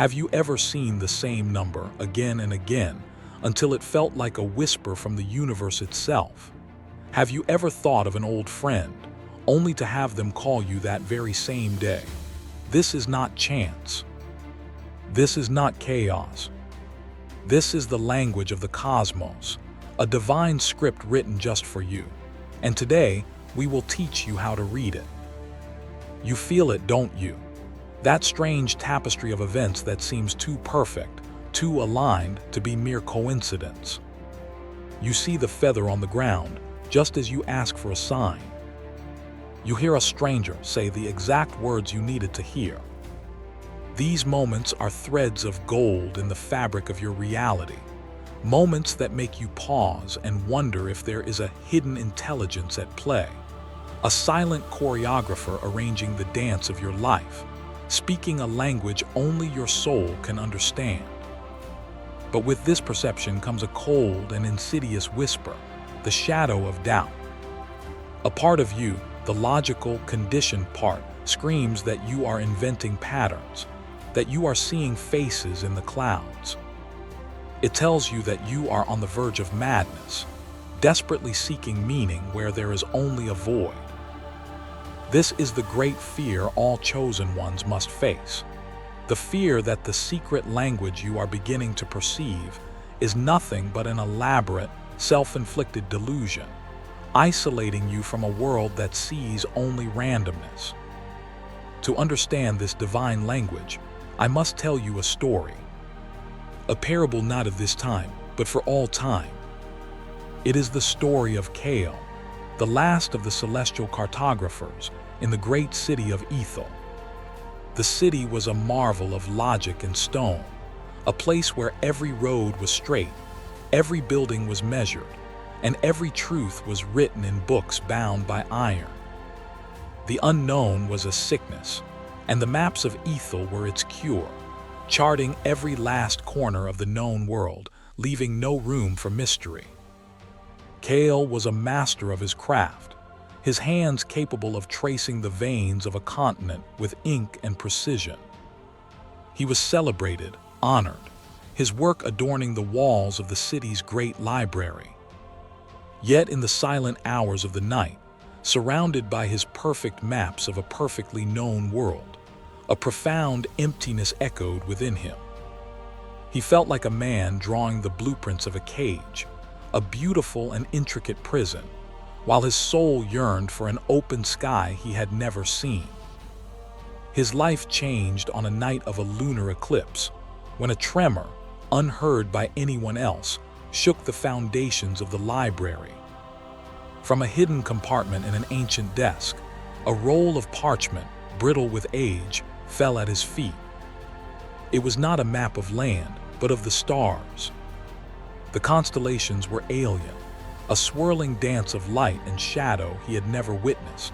Have you ever seen the same number again and again until it felt like a whisper from the universe itself? Have you ever thought of an old friend, only to have them call you that very same day? This is not chance. This is not chaos. This is the language of the cosmos, a divine script written just for you. And today, we will teach you how to read it. You feel it, don't you? That strange tapestry of events that seems too perfect, too aligned to be mere coincidence. You see the feather on the ground, just as you ask for a sign. You hear a stranger say the exact words you needed to hear. These moments are threads of gold in the fabric of your reality, moments that make you pause and wonder if there is a hidden intelligence at play, a silent choreographer arranging the dance of your life, speaking a language only your soul can understand. But with this perception comes a cold and insidious whisper, the shadow of doubt. A part of you, the logical, conditioned part, screams that you are inventing patterns, that you are seeing faces in the clouds. It tells you that you are on the verge of madness, desperately seeking meaning where there is only a void. This is the great fear all chosen ones must face. The fear that the secret language you are beginning to perceive is nothing but an elaborate, self-inflicted delusion, isolating you from a world that sees only randomness. To understand this divine language, I must tell you a story. A parable not of this time, but for all time. It is the story of Carl, the last of the celestial cartographers in the great city of Ethel. The city was a marvel of logic and stone, a place where every road was straight, every building was measured, and every truth was written in books bound by iron. The unknown was a sickness, and the maps of Ethel were its cure, charting every last corner of the known world, leaving no room for mystery. Carl was a master of his craft, his hands capable of tracing the veins of a continent with ink and precision. He was celebrated, honored, his work adorning the walls of the city's great library. Yet in the silent hours of the night, surrounded by his perfect maps of a perfectly known world, a profound emptiness echoed within him. He felt like a man drawing the blueprints of a cage, a beautiful and intricate prison, while his soul yearned for an open sky he had never seen. His life changed on a night of a lunar eclipse, when a tremor, unheard by anyone else, shook the foundations of the library. From a hidden compartment in an ancient desk, a roll of parchment, brittle with age, fell at his feet. It was not a map of land, but of the stars. The constellations were alien, a swirling dance of light and shadow he had never witnessed.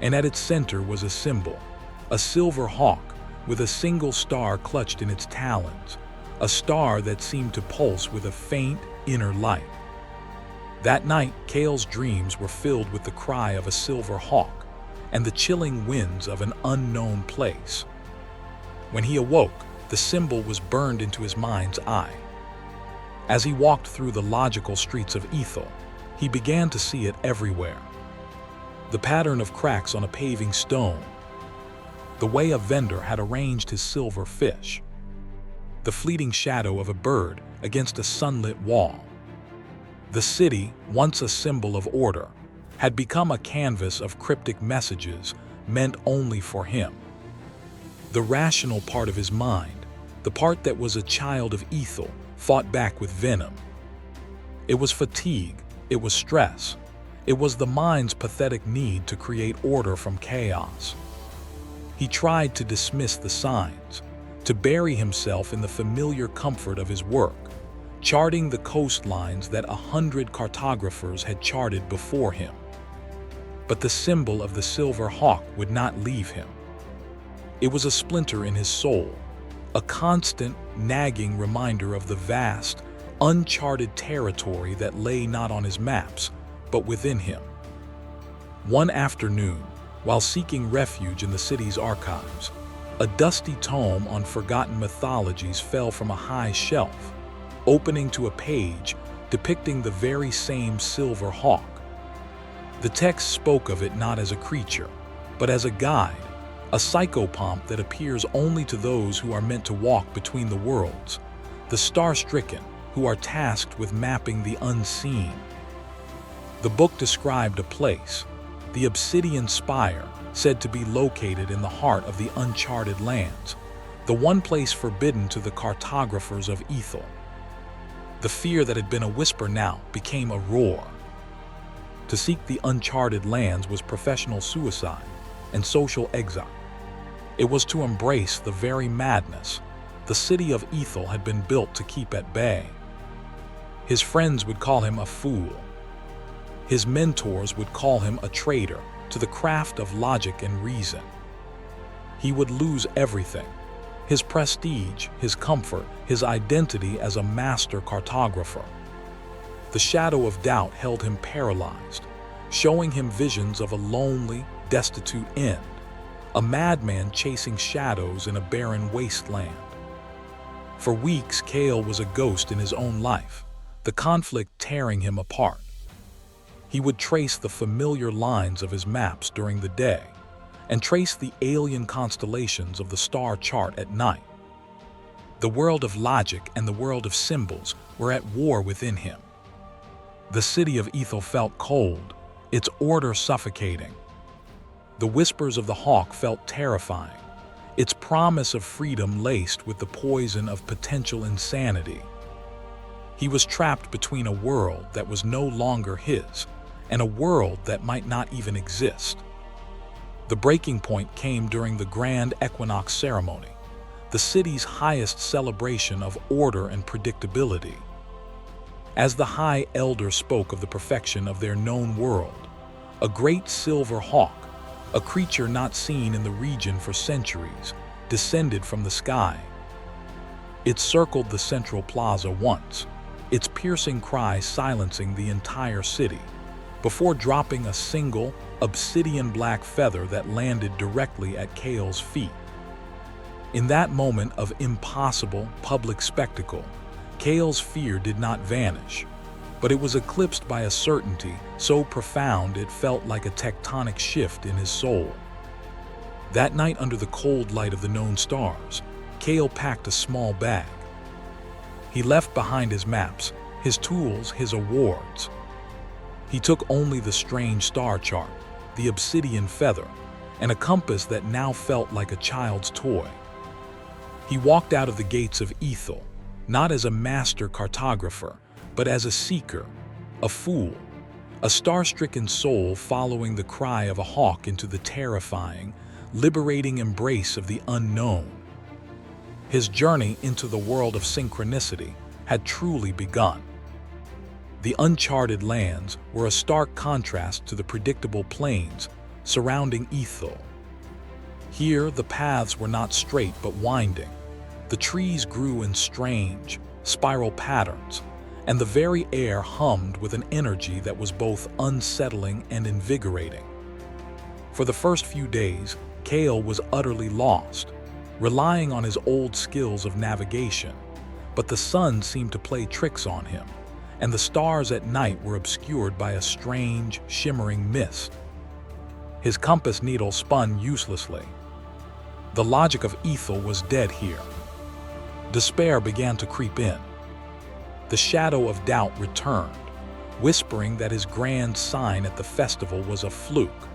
And at its center was a symbol, a silver hawk with a single star clutched in its talons, a star that seemed to pulse with a faint, inner light. That night, Carl's dreams were filled with the cry of a silver hawk and the chilling winds of an unknown place. When he awoke, the symbol was burned into his mind's eye. As he walked through the logical streets of Ethel, he began to see it everywhere. The pattern of cracks on a paving stone, the way a vendor had arranged his silver fish, the fleeting shadow of a bird against a sunlit wall. The city, once a symbol of order, had become a canvas of cryptic messages meant only for him. The rational part of his mind, the part that was a child of Ethel, fought back with venom. It was fatigue, it was stress, it was the mind's pathetic need to create order from chaos. He tried to dismiss the signs, to bury himself in the familiar comfort of his work, charting the coastlines that 100 cartographers had charted before him. But the symbol of the silver hawk would not leave him. It was a splinter in his soul, a constant, nagging reminder of the vast, uncharted territory that lay not on his maps, but within him. One afternoon, while seeking refuge in the city's archives, A dusty tome on forgotten mythologies fell from a high shelf, opening to a page depicting the very same silver hawk. The text spoke of it not as a creature, but as a guide, a psychopomp that appears only to those who are meant to walk between the worlds, the star-stricken who are tasked with mapping the unseen. The book described a place, the Obsidian Spire, said to be located in the heart of the uncharted lands, the one place forbidden to the cartographers of Ethel. The fear that had been a whisper now became a roar. To seek the uncharted lands was professional suicide and social exile. It was to embrace the very madness the city of Ethel had been built to keep at bay. His friends would call him a fool. His mentors would call him a traitor to the craft of logic and reason. He would lose everything: his prestige, his comfort, his identity as a master cartographer. The shadow of doubt held him paralyzed, showing him visions of a lonely, destitute end, a madman chasing shadows in a barren wasteland. For weeks, Cale was a ghost in his own life, the conflict tearing him apart. He would trace the familiar lines of his maps during the day and trace the alien constellations of the star chart at night. The world of logic and the world of symbols were at war within him. The city of Ethel felt cold, its order suffocating. The whispers of the hawk felt terrifying, its promise of freedom laced with the poison of potential insanity. He was trapped between a world that was no longer his and a world that might not even exist. The breaking point came during the grand equinox ceremony, the city's highest celebration of order and predictability. As the High Elder spoke of the perfection of their known world, a great silver hawk, a creature not seen in the region for centuries, descended from the sky. It circled the central plaza once, its piercing cry silencing the entire city, before dropping a single, obsidian black feather that landed directly at Cale's feet. In that moment of impossible public spectacle, Cale's fear did not vanish, but it was eclipsed by a certainty so profound it felt like a tectonic shift in his soul. That night, under the cold light of the known stars, Cale packed a small bag. He left behind his maps, his tools, his awards. He took only the strange star chart, the obsidian feather, and a compass that now felt like a child's toy. He walked out of the gates of Ethel, not as a master cartographer, but as a seeker, a fool, a star-stricken soul following the cry of a hawk into the terrifying, liberating embrace of the unknown. His journey into the world of synchronicity had truly begun. The uncharted lands were a stark contrast to the predictable plains surrounding Ethel. Here, the paths were not straight but winding. The trees grew in strange, spiral patterns, and the very air hummed with an energy that was both unsettling and invigorating. For the first few days, Cale was utterly lost, relying on his old skills of navigation, but the sun seemed to play tricks on him, and the stars at night were obscured by a strange, shimmering mist. His compass needle spun uselessly. The logic of Ethel was dead here. Despair began to creep in. The shadow of doubt returned, whispering that his grand sign at the festival was a fluke,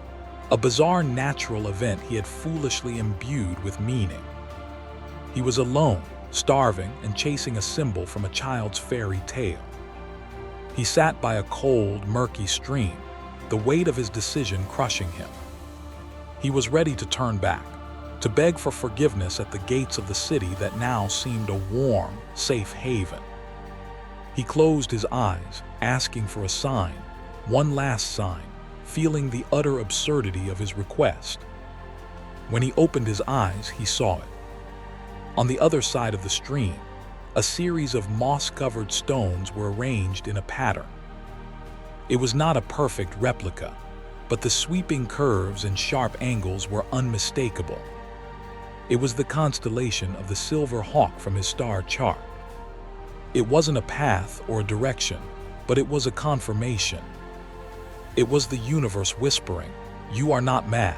a bizarre natural event he had foolishly imbued with meaning. He was alone, starving, and chasing a symbol from a child's fairy tale. He sat by a cold, murky stream, the weight of his decision crushing him. He was ready to turn back, to beg for forgiveness at the gates of the city that now seemed a warm, safe haven. He closed his eyes, asking for a sign, one last sign, feeling the utter absurdity of his request. When he opened his eyes, he saw it. On the other side of the stream, a series of moss-covered stones were arranged in a pattern. It was not a perfect replica, but the sweeping curves and sharp angles were unmistakable. It was the constellation of the Silver Hawk from his star chart. It wasn't a path or a direction, but it was a confirmation. It was the universe whispering, "You are not mad.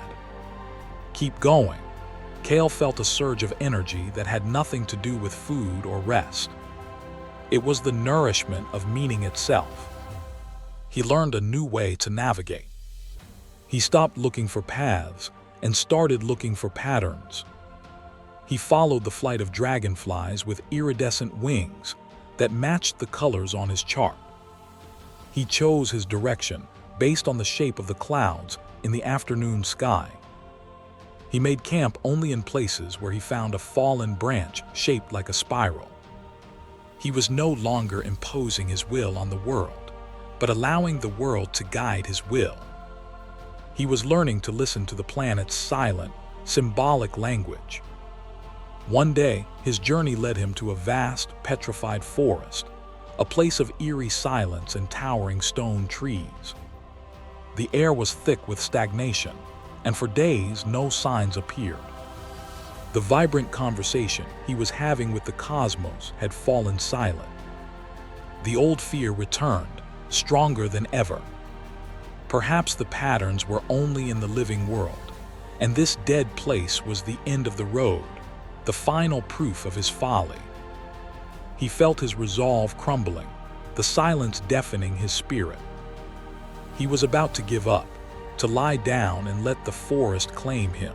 Keep going." Cale felt a surge of energy that had nothing to do with food or rest. It was the nourishment of meaning itself. He learned a new way to navigate. He stopped looking for paths and started looking for patterns. He followed the flight of dragonflies with iridescent wings that matched the colors on his chart. He chose his direction based on the shape of the clouds in the afternoon sky. He made camp only in places where he found a fallen branch shaped like a spiral. He was no longer imposing his will on the world, but allowing the world to guide his will. He was learning to listen to the planet's silent, symbolic language. One day, his journey led him to a vast, petrified forest, a place of eerie silence and towering stone trees. The air was thick with stagnation, and for days no signs appeared. The vibrant conversation he was having with the cosmos had fallen silent. The old fear returned, stronger than ever. Perhaps the patterns were only in the living world, and this dead place was the end of the road, the final proof of his folly. He felt his resolve crumbling, the silence deafening his spirit. He was about to give up, to lie down and let the forest claim him,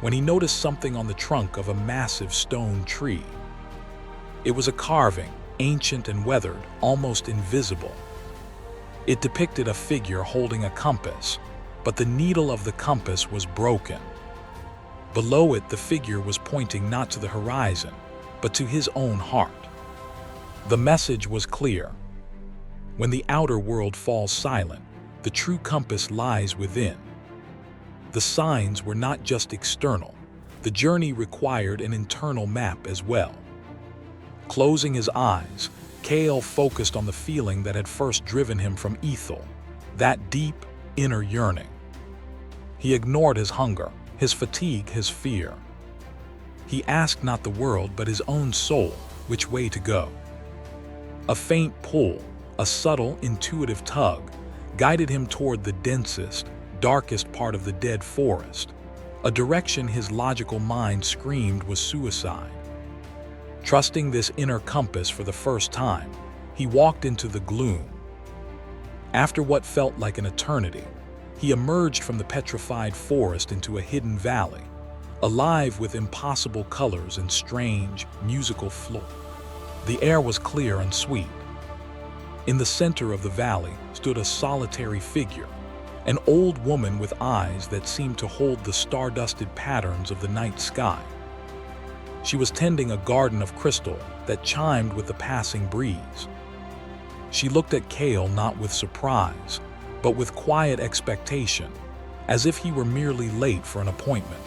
when he noticed something on the trunk of a massive stone tree. It was a carving, ancient and weathered, almost invisible. It depicted a figure holding a compass, but the needle of the compass was broken. Below it, the figure was pointing not to the horizon, but to his own heart. The message was clear. When the outer world falls silent, the true compass lies within. The signs were not just external. The journey required an internal map as well. Closing his eyes, Cale focused on the feeling that had first driven him from Ethel, that deep, inner yearning. He ignored his hunger, his fatigue, his fear. He asked not the world but his own soul which way to go. A faint pull, a subtle, intuitive tug, guided him toward the densest, darkest part of the dead forest, a direction his logical mind screamed was suicide. Trusting this inner compass for the first time, he walked into the gloom. After what felt like an eternity, he emerged from the petrified forest into a hidden valley, alive with impossible colors and strange, musical flow. The air was clear and sweet. In the center of the valley stood a solitary figure, an old woman with eyes that seemed to hold the star-dusted patterns of the night sky. She was tending a garden of crystal that chimed with the passing breeze. She looked at Cale not with surprise, but with quiet expectation, as if he were merely late for an appointment.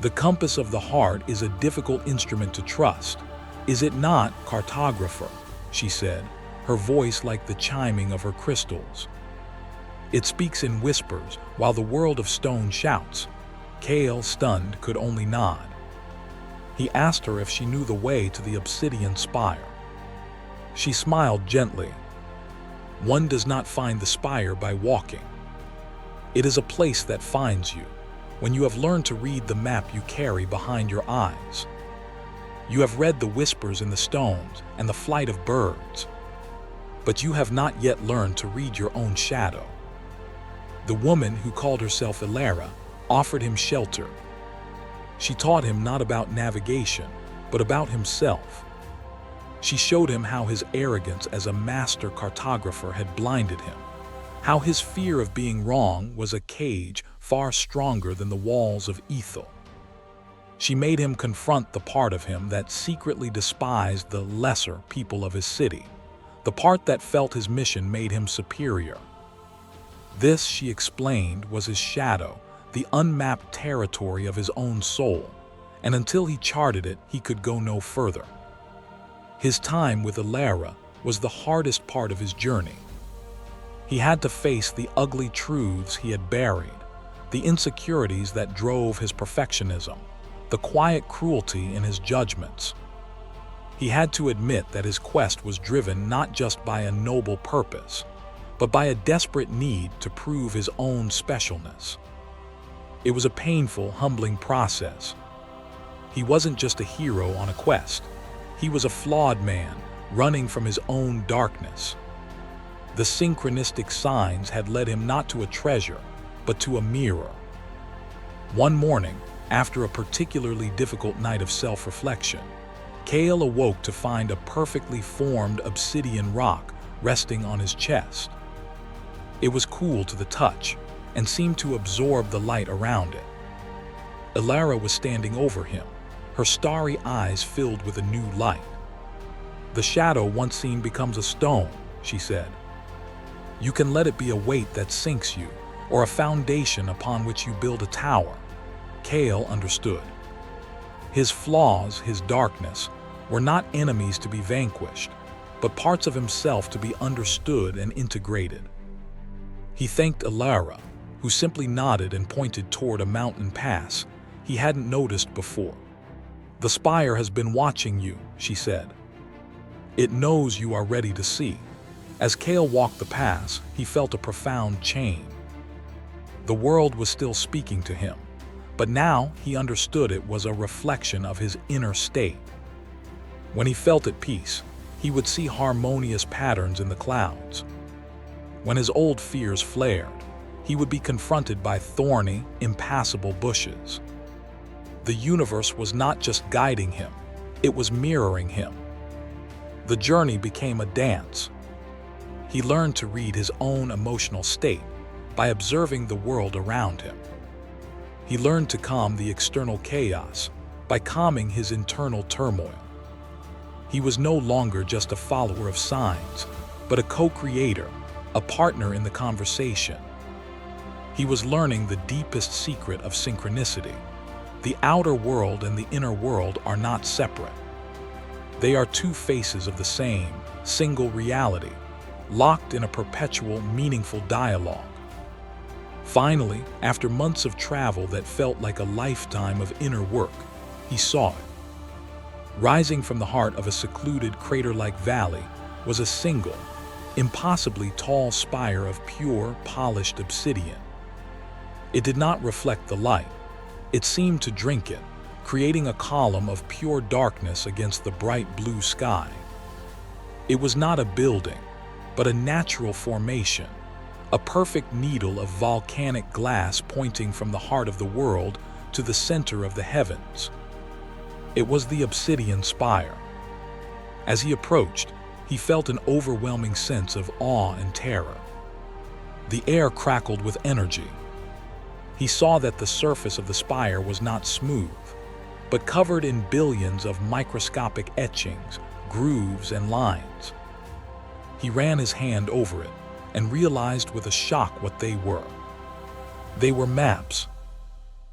The compass of the heart is a difficult instrument to trust, is it not, cartographer? She said, her voice like the chiming of her crystals. It speaks in whispers while the world of stone shouts. Cale, stunned, could only nod. He asked her if she knew the way to the obsidian spire. She smiled gently. One does not find the spire by walking. It is a place that finds you, when you have learned to read the map you carry behind your eyes. You have read the whispers in the stones and the flight of birds, but you have not yet learned to read your own shadow. The woman, who called herself Elara, offered him shelter. She taught him not about navigation, but about himself. She showed him how his arrogance as a master cartographer had blinded him, how his fear of being wrong was a cage far stronger than the walls of Ethel. She made him confront the part of him that secretly despised the lesser people of his city, the part that felt his mission made him superior. This, she explained, was his shadow, the unmapped territory of his own soul, and until he charted it, he could go no further. His time with Elara was the hardest part of his journey. He had to face the ugly truths he had buried, the insecurities that drove his perfectionism, the quiet cruelty in his judgments. He had to admit that his quest was driven not just by a noble purpose, but by a desperate need to prove his own specialness. It was a painful, humbling process. He wasn't just a hero on a quest. He was a flawed man, running from his own darkness. The synchronistic signs had led him not to a treasure, but to a mirror. One morning, after a particularly difficult night of self-reflection, Carl awoke to find a perfectly formed obsidian rock resting on his chest. It was cool to the touch and seemed to absorb the light around it. Ilara was standing over him, her starry eyes filled with a new light. "The shadow once seen becomes a stone," she said. "You can let it be a weight that sinks you, or a foundation upon which you build a tower." Carl understood. His flaws, his darkness, were not enemies to be vanquished, but parts of himself to be understood and integrated. He thanked Ilara, who simply nodded and pointed toward a mountain pass he hadn't noticed before. "The spire has been watching you," she said. "It knows you are ready to see." As Carl walked the pass, he felt a profound change. The world was still speaking to him, but now he understood it was a reflection of his inner state. When he felt at peace, he would see harmonious patterns in the clouds. When his old fears flared, he would be confronted by thorny, impassable bushes. The universe was not just guiding him, it was mirroring him. The journey became a dance. He learned to read his own emotional state by observing the world around him. He learned to calm the external chaos by calming his internal turmoil. He was no longer just a follower of signs, but a co-creator, a partner in the conversation. He was learning the deepest secret of synchronicity. The outer world and the inner world are not separate. They are two faces of the same, single reality, locked in a perpetual, meaningful dialogue. Finally, after months of travel that felt like a lifetime of inner work, he saw it. Rising from the heart of a secluded crater-like valley was a single, impossibly tall spire of pure, polished obsidian. It did not reflect the light. It seemed to drink it, creating a column of pure darkness against the bright blue sky. It was not a building, but a natural formation, a perfect needle of volcanic glass pointing from the heart of the world to the center of the heavens. It was the obsidian spire. As he approached, he felt an overwhelming sense of awe and terror. The air crackled with energy. He saw that the surface of the spire was not smooth, but covered in billions of microscopic etchings, grooves, and lines. He ran his hand over it and realized with a shock what they were. They were maps.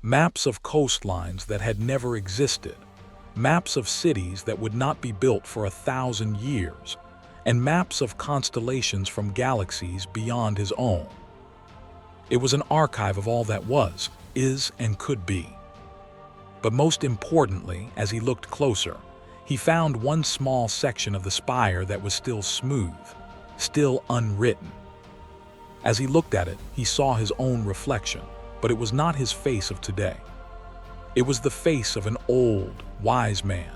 Maps of coastlines that had never existed, maps of cities that would not be built for 1,000 years, and maps of constellations from galaxies beyond his own. It was an archive of all that was, is, and could be. But most importantly, as he looked closer, he found one small section of the spire that was still smooth, still unwritten. As he looked at it, he saw his own reflection, but it was not his face of today. It was the face of an old, wise man,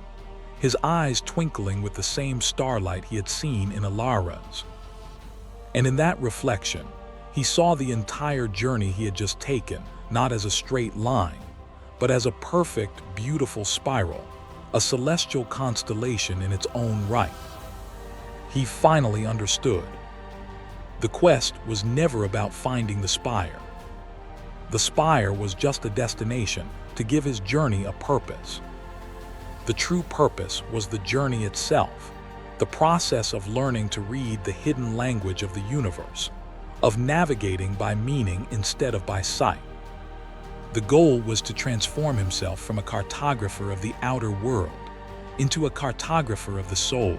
his eyes twinkling with the same starlight he had seen in Ilara's. And in that reflection, he saw the entire journey he had just taken, not as a straight line, but as a perfect, beautiful spiral, a celestial constellation in its own right. He finally understood. The quest was never about finding the spire. The spire was just a destination to give his journey a purpose. The true purpose was the journey itself, the process of learning to read the hidden language of the universe, of navigating by meaning instead of by sight. The goal was to transform himself from a cartographer of the outer world into a cartographer of the soul.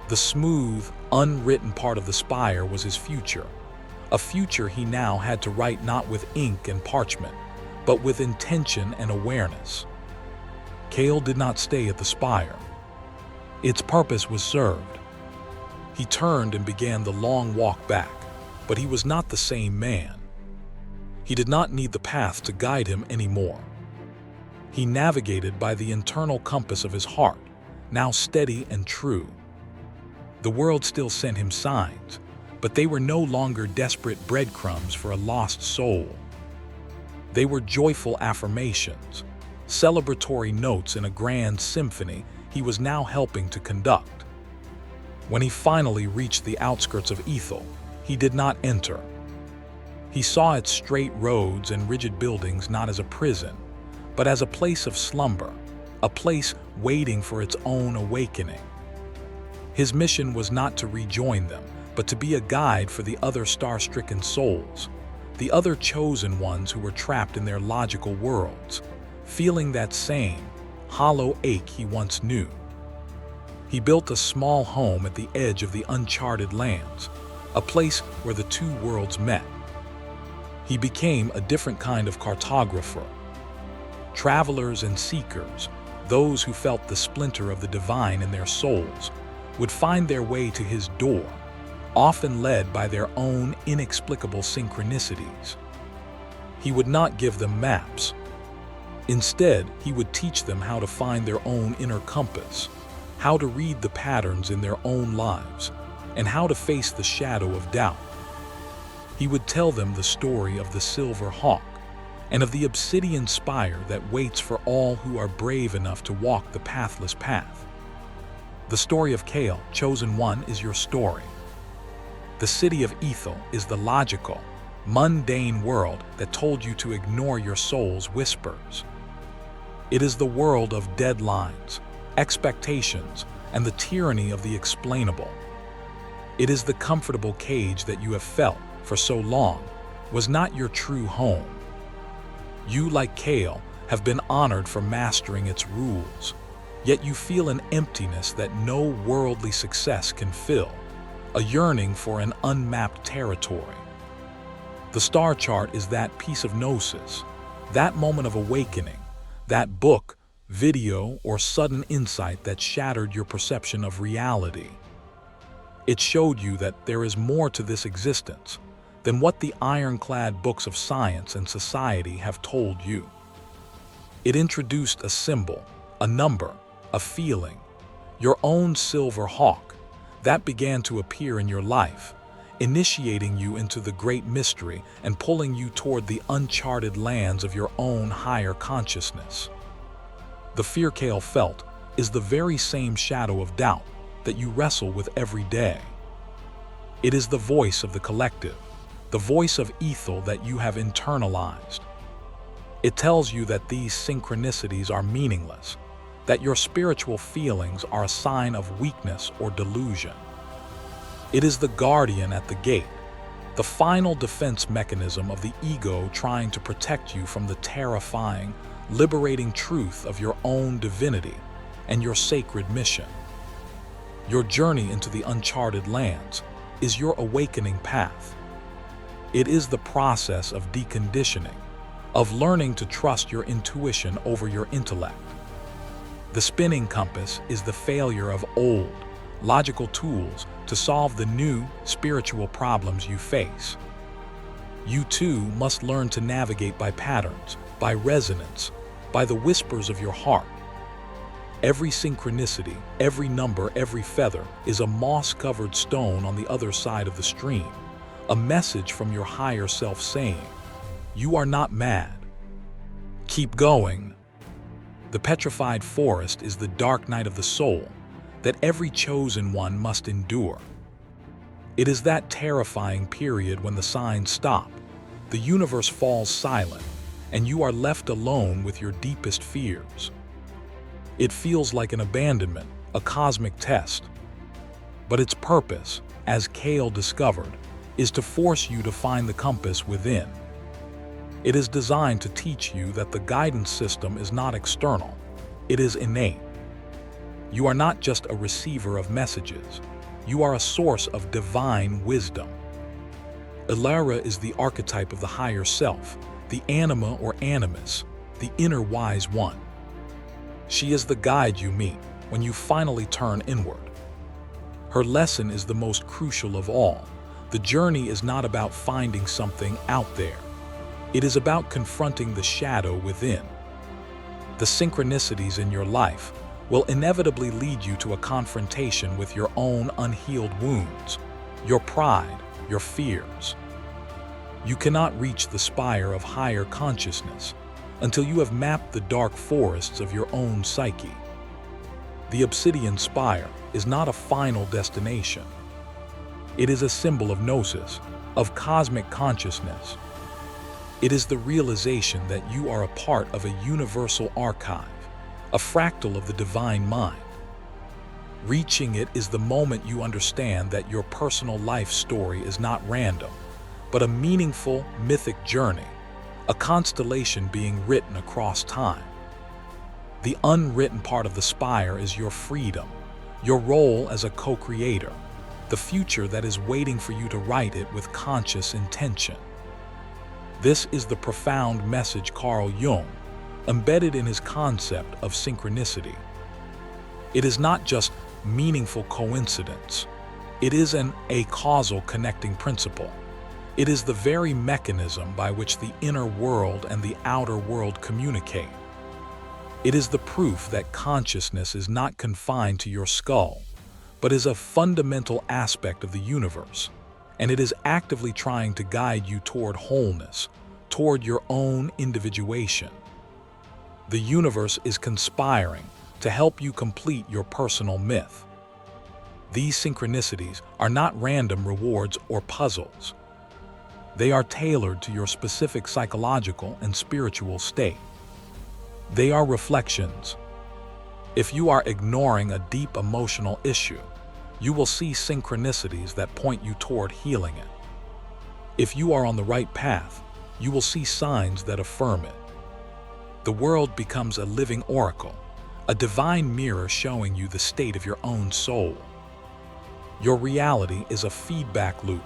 The smooth, unwritten part of the spire was his future, a future he now had to write not with ink and parchment, but with intention and awareness. Cale did not stay at the spire. Its purpose was served. He turned and began the long walk back, but he was not the same man. He did not need the path to guide him anymore. He navigated by the internal compass of his heart, now steady and true. The world still sent him signs, but they were no longer desperate breadcrumbs for a lost soul. They were joyful affirmations, celebratory notes in a grand symphony he was now helping to conduct. When he finally reached the outskirts of Ethel, he did not enter. He saw its straight roads and rigid buildings not as a prison, but as a place of slumber, a place waiting for its own awakening. His mission was not to rejoin them, but to be a guide for the other star-stricken souls, the other chosen ones who were trapped in their logical worlds, feeling that same, hollow ache he once knew. He built a small home at the edge of the uncharted lands, a place where the two worlds met. He became a different kind of cartographer. Travelers and seekers, those who felt the splinter of the divine in their souls, would find their way to his door, often led by their own inexplicable synchronicities. He would not give them maps. Instead, he would teach them how to find their own inner compass, how to read the patterns in their own lives, and how to face the shadow of doubt. He would tell them the story of the silver hawk and of the obsidian spire that waits for all who are brave enough to walk the pathless path. The story of Cale, Chosen One, is your story. The city of Ethel is the logical, mundane world that told you to ignore your soul's whispers. It is the world of deadlines, expectations, and the tyranny of the explainable. It is the comfortable cage that you have felt for so long was not your true home. You, like Cale, have been honored for mastering its rules, yet you feel an emptiness that no worldly success can fill, a yearning for an unmapped territory. The star chart is that piece of gnosis, that moment of awakening, that book, video, or sudden insight that shattered your perception of reality. It showed you that there is more to this existence than what the ironclad books of science and society have told you. It introduced a symbol, a number, a feeling, your own silver hawk, that began to appear in your life, initiating you into the great mystery and pulling you toward the uncharted lands of your own higher consciousness. The fear Cale felt is the very same shadow of doubt that you wrestle with every day. It is the voice of the collective, the voice of Ethel that you have internalized. It tells you that these synchronicities are meaningless, that your spiritual feelings are a sign of weakness or delusion. It is the guardian at the gate, the final defense mechanism of the ego trying to protect you from the terrifying, liberating truth of your own divinity and your sacred mission. Your journey into the uncharted lands is your awakening path. It is the process of deconditioning, of learning to trust your intuition over your intellect. The spinning compass is the failure of old, logical tools to solve the new, spiritual problems you face. You too must learn to navigate by patterns, by resonance, by the whispers of your heart. Every synchronicity, every number, every feather is a moss-covered stone on the other side of the stream, a message from your higher self saying, "You are not mad. Keep going." The petrified forest is the dark night of the soul that every chosen one must endure. It is that terrifying period when the signs stop, the universe falls silent, and you are left alone with your deepest fears. It feels like an abandonment, a cosmic test. But its purpose, as Cale discovered, is to force you to find the compass within. It is designed to teach you that the guidance system is not external, it is innate. You are not just a receiver of messages, you are a source of divine wisdom. Ilara is the archetype of the higher self, the anima or animus, the inner wise one. She is the guide you meet when you finally turn inward. Her lesson is the most crucial of all. The journey is not about finding something out there. It is about confronting the shadow within. The synchronicities in your life will inevitably lead you to a confrontation with your own unhealed wounds, your pride, your fears. You cannot reach the spire of higher consciousness until you have mapped the dark forests of your own psyche. The obsidian spire is not a final destination. It is a symbol of gnosis, of cosmic consciousness. It is the realization that you are a part of a universal archive, a fractal of the divine mind. Reaching it is the moment you understand that your personal life story is not random, but a meaningful, mythic journey, a constellation being written across time. The unwritten part of the spire is your freedom, your role as a co-creator, the future that is waiting for you to write it with conscious intention. This is the profound message Carl Jung embedded in his concept of synchronicity. It is not just meaningful coincidence. It is a causal connecting principle. It is the very mechanism by which the inner world and the outer world communicate. It is the proof that consciousness is not confined to your skull, but is a fundamental aspect of the universe, and it is actively trying to guide you toward wholeness, toward your own individuation. The universe is conspiring to help you complete your personal myth. These synchronicities are not random rewards or puzzles. They are tailored to your specific psychological and spiritual state. They are reflections. If you are ignoring a deep emotional issue, you will see synchronicities that point you toward healing it. If you are on the right path, you will see signs that affirm it. The world becomes a living oracle, a divine mirror showing you the state of your own soul. Your reality is a feedback loop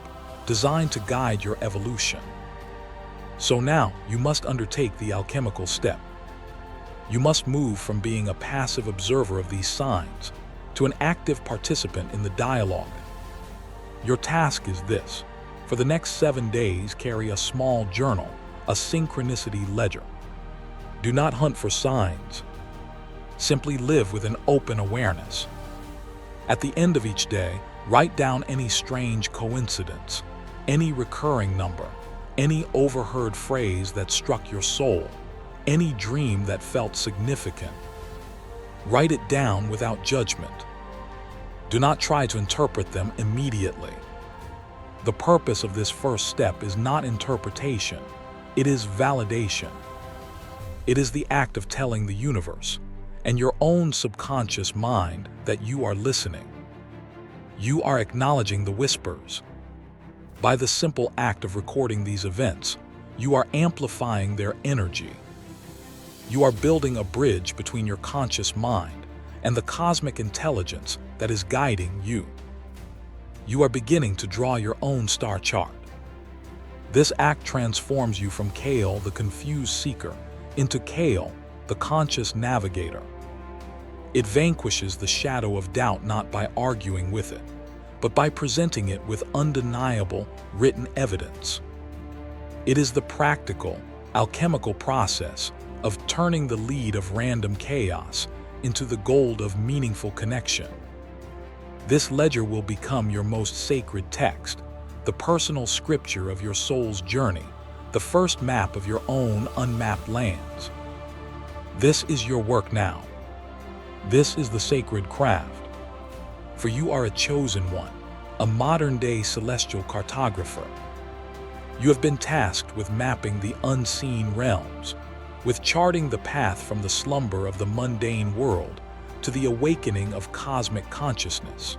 designed to guide your evolution. So now you must undertake the alchemical step. You must move from being a passive observer of these signs to an active participant in the dialogue. Your task is this. For the next 7 days, carry a small journal, a synchronicity ledger. Do not hunt for signs. Simply live with an open awareness. At the end of each day, write down any strange coincidence, any recurring number, any overheard phrase that struck your soul, any dream that felt significant. Write it down without judgment. Do not try to interpret them immediately. The purpose of this first step is not interpretation, it is validation. It is the act of telling the universe and your own subconscious mind that you are listening. You are acknowledging the whispers. By the simple act of recording these events, you are amplifying their energy. You are building a bridge between your conscious mind and the cosmic intelligence that is guiding you. You are beginning to draw your own star chart. This act transforms you from Kale, the confused seeker, into Kale, the conscious navigator. It vanquishes the shadow of doubt not by arguing with it, but by presenting it with undeniable, written evidence. It is the practical, alchemical process of turning the lead of random chaos into the gold of meaningful connection. This ledger will become your most sacred text, the personal scripture of your soul's journey, the first map of your own unmapped lands. This is your work now. This is the sacred craft. For you are a chosen one, a modern-day celestial cartographer. You have been tasked with mapping the unseen realms, with charting the path from the slumber of the mundane world to the awakening of cosmic consciousness.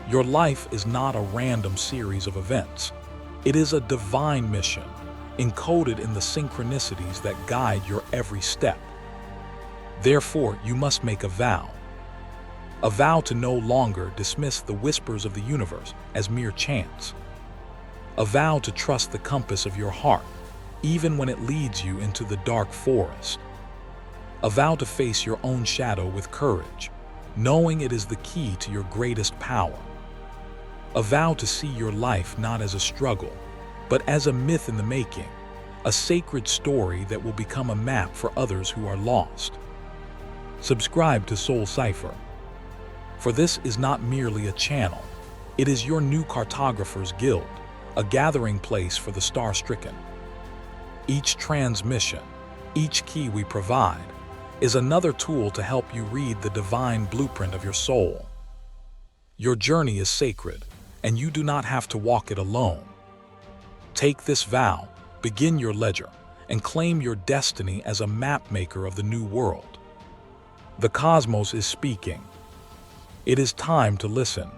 Your life is not a random series of events. It is a divine mission, encoded in the synchronicities that guide your every step. Therefore, you must make a vow to no longer dismiss the whispers of the universe as mere chance. A vow to trust the compass of your heart, even when it leads you into the dark forest. A vow to face your own shadow with courage, knowing it is the key to your greatest power. A vow to see your life not as a struggle, but as a myth in the making, a sacred story that will become a map for others who are lost. Subscribe to Soul Cipher, for this is not merely a channel. It is your new cartographer's guild, a gathering place for the star-stricken. Each transmission, each key we provide, is another tool to help you read the divine blueprint of your soul. Your journey is sacred, and you do not have to walk it alone. Take this vow, begin your ledger, and claim your destiny as a map maker of the new world. The cosmos is speaking. It is time to listen.